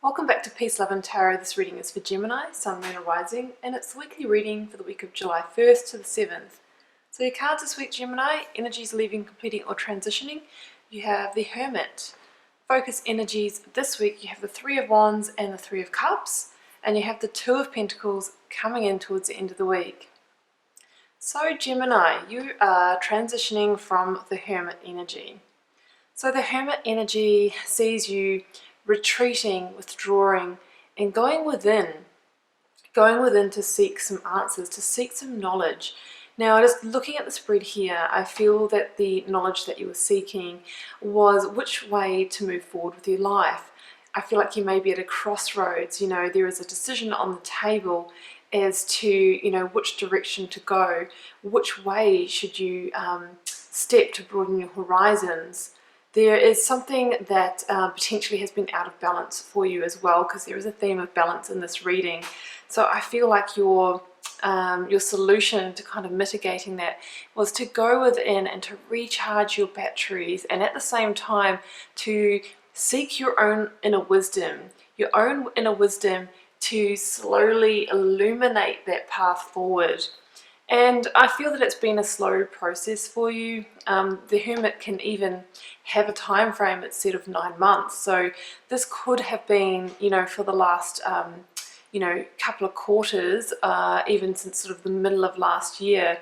Welcome back to Peace, Love and Tarot. This reading is for Gemini, Sun, Moon, and Rising, and it's the weekly reading for the week of July 1st to the 7th. So your cards this week, Gemini: energies leaving, completing, or transitioning. You have the Hermit. Focus energies this week, you have the Three of Wands and the Three of Cups, and you have the Two of Pentacles coming in towards the end of the week. So Gemini, you are transitioning from the Hermit energy. So the Hermit energy sees you retreating, withdrawing, and going within to seek some answers, to seek some knowledge. Now, just looking at the spread here, I feel that the knowledge that you were seeking was which way to move forward with your life. I feel like you may be at a crossroads. There is a decision on the table as to, which direction to go, which way should you step to broaden your horizons. There is something that potentially has been out of balance for you as well, because there is a theme of balance in this reading. So I feel like your solution to kind of mitigating that was to go within and to recharge your batteries, and at the same time to seek your own inner wisdom, to slowly illuminate that path forward. And I feel that it's been a slow process for you. The Hermit can even have a time frame that's set of 9 months. So this could have been, for the last, couple of quarters, even since sort of the middle of last year,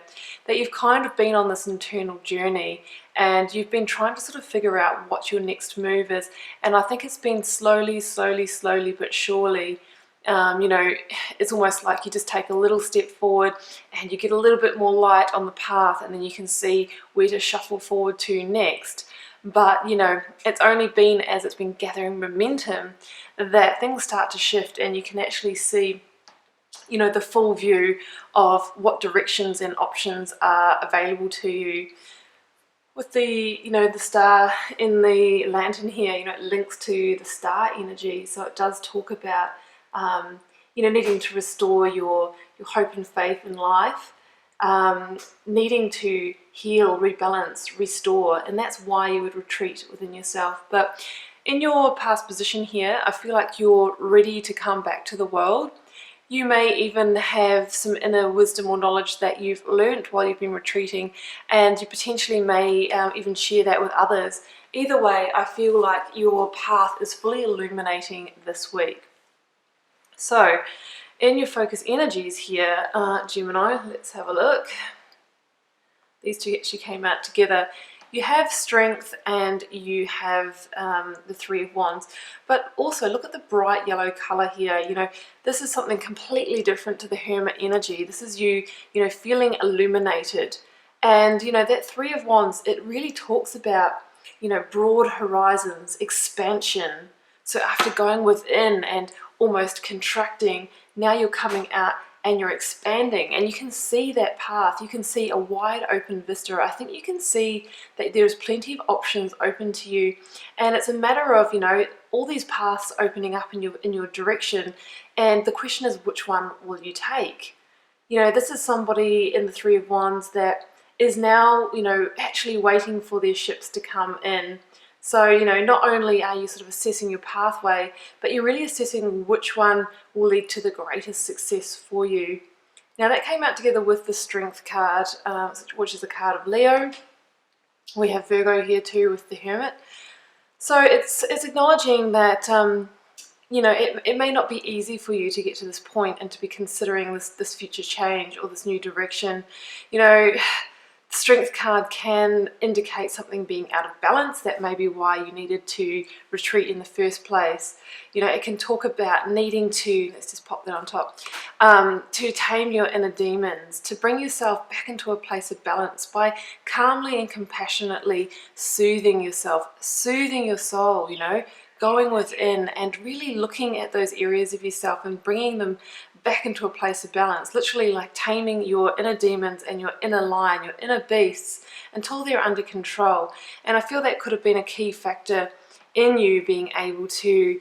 that you've kind of been on this internal journey and you've been trying to sort of figure out what your next move is. And I think it's been slowly but surely. It's almost like you just take a little step forward and you get a little bit more light on the path, and then you can see where to shuffle forward to next. But it's only been as it's been gathering momentum that things start to shift, and you can actually see the full view of what directions and options are available to you. With the the star in the lantern here, it links to the star energy, so it does talk about needing to restore your hope and faith in life, needing to heal, rebalance, restore, and that's why you would retreat within yourself. But in your past position here, I feel like you're ready to come back to the world. You may even have some inner wisdom or knowledge that you've learnt while you've been retreating, and you potentially may even share that with others. Either way, I feel like your path is fully illuminating this week. So, in your focus energies here, Gemini, let's have a look. These two actually came out together. You have strength and you have the Three of Wands, but also look at the bright yellow color here. This is something completely different to the Hermit energy. This is you, feeling illuminated. And, that Three of Wands, it really talks about, broad horizons, expansion. So after going within and almost contracting, now you're coming out and you're expanding, and you can see that path. You can see a wide open vista. I think you can see that there's plenty of options open to you, and it's a matter of all these paths opening up in your direction, and the question is, which one will you take? This is somebody in the Three of Wands that is now actually waiting for their ships to come in. So, not only are you sort of assessing your pathway, but you're really assessing which one will lead to the greatest success for you. Now, that came out together with the Strength card, which is a card of Leo. We have Virgo here too with the Hermit. So it's acknowledging that, it may not be easy for you to get to this point and to be considering this future change or this new direction. The Strength card can indicate something being out of balance. That may be why you needed to retreat in the first place. It can talk about needing to, let's just pop that on top, to tame your inner demons, to bring yourself back into a place of balance by calmly and compassionately soothing yourself, soothing your soul, going within and really looking at those areas of yourself and bringing them back into a place of balance, literally like taming your inner demons and your inner lion, your inner beasts, until they're under control. And I feel that could have been a key factor in you being able to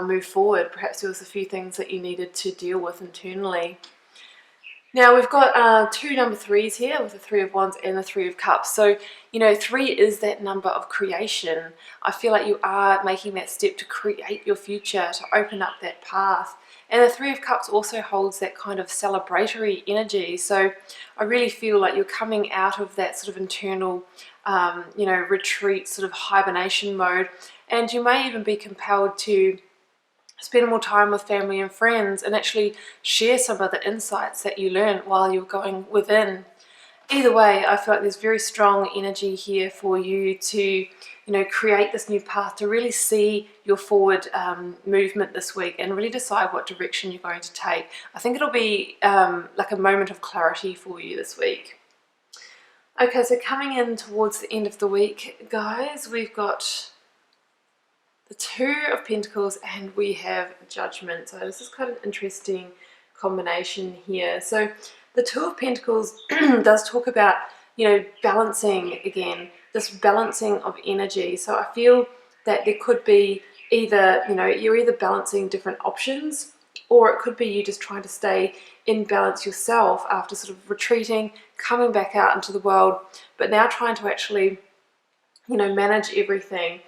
move forward. Perhaps there was a few things that you needed to deal with internally. Now we've got two number threes here with the Three of Wands and the Three of Cups. So, you know, three is that number of creation. I feel like you are making that step to create your future, to open up that path. And the Three of Cups also holds that kind of celebratory energy. So I really feel like you're coming out of that sort of internal, you know, retreat, sort of hibernation mode. And you may even be compelled to spend more time with family and friends and actually share some of the insights that you learned while you're going within. Either way, I feel like there's very strong energy here for you to, you know, create this new path, to really see your forward movement this week and really decide what direction you're going to take. I think it'll be like a moment of clarity for you this week. Okay, so coming in towards the end of the week, guys, we've got the Two of Pentacles and we have Judgment. So this is quite an interesting combination here. So the Two of Pentacles does talk about, you know, balancing again, this balancing of energy. So I feel that there could be either, you know, you're either balancing different options, or it could be you just trying to stay in balance yourself after sort of retreating, coming back out into the world, but now trying to actually, you know, manage everything.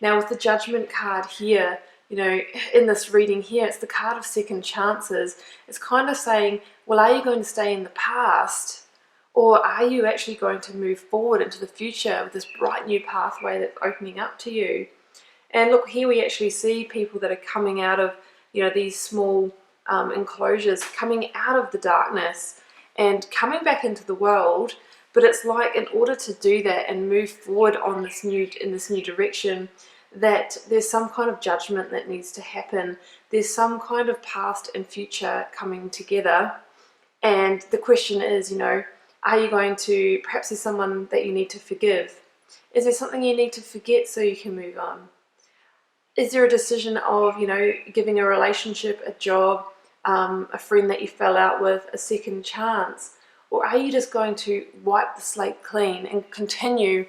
Now with the Judgment card here, you know, in this reading here, it's the card of second chances. It's kind of saying, well, are you going to stay in the past, or are you actually going to move forward into the future with this bright new pathway that's opening up to you? And look, here we actually see people that are coming out of, you know, these small enclosures, coming out of the darkness and coming back into the world. But it's like, in order to do that and move forward on this new direction, that there's some kind of judgment that needs to happen. There's some kind of past and future coming together. And the question is, you know, are you going to, perhaps there's someone that you need to forgive. Is there something you need to forget so you can move on? Is there a decision of, you know, giving a relationship, a job, a friend that you fell out with, a second chance? Or are you just going to wipe the slate clean and continue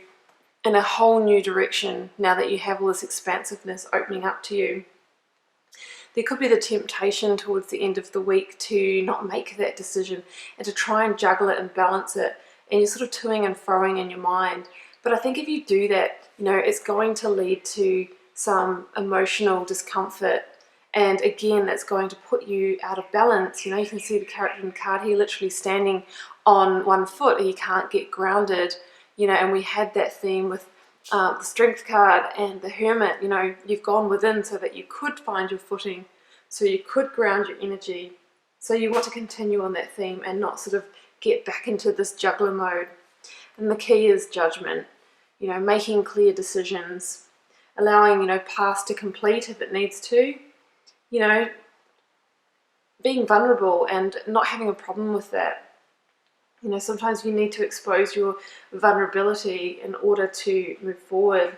in a whole new direction now that you have all this expansiveness opening up to you? There could be the temptation towards the end of the week to not make that decision and to try and juggle it and balance it, and you're sort of toing and froing in your mind. But I think if you do that, you know, it's going to lead to some emotional discomfort, and again, that's going to put you out of balance. You know, you can see the character in the card here literally standing on one foot. He can't get grounded, you know, and we had that theme with the Strength card and the Hermit. You know, you've gone within so that you could find your footing, so you could ground your energy. So you want to continue on that theme and not sort of get back into this juggler mode. And the key is Judgment, you know, making clear decisions, allowing, you know, past to complete if it needs to, you know, being vulnerable and not having a problem with that. You know, sometimes you need to expose your vulnerability in order to move forward.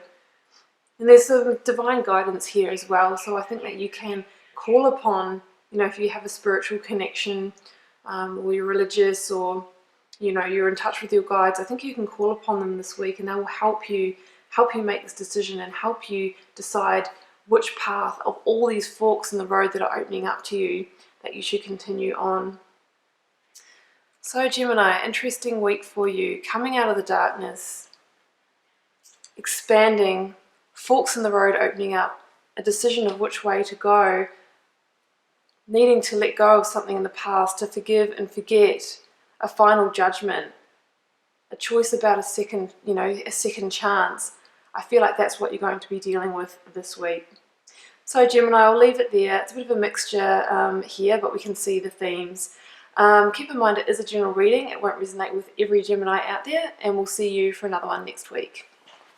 And there's some divine guidance here as well. So I think that you can call upon, you know, if you have a spiritual connection, or you're religious, or, you know, you're in touch with your guides, I think you can call upon them this week, and they will help you make this decision and help you decide which path of all these forks in the road that are opening up to you that you should continue on. So Gemini, interesting week for you. Coming out of the darkness, expanding, forks in the road opening up, a decision of which way to go, needing to let go of something in the past, to forgive and forget, a final judgment, a choice about a second, you know, a second chance. I feel like that's what you're going to be dealing with this week. So Gemini, I'll leave it there. It's a bit of a mixture here, but we can see the themes. Keep in mind it is a general reading. It won't resonate with every Gemini out there, and we'll see you for another one next week.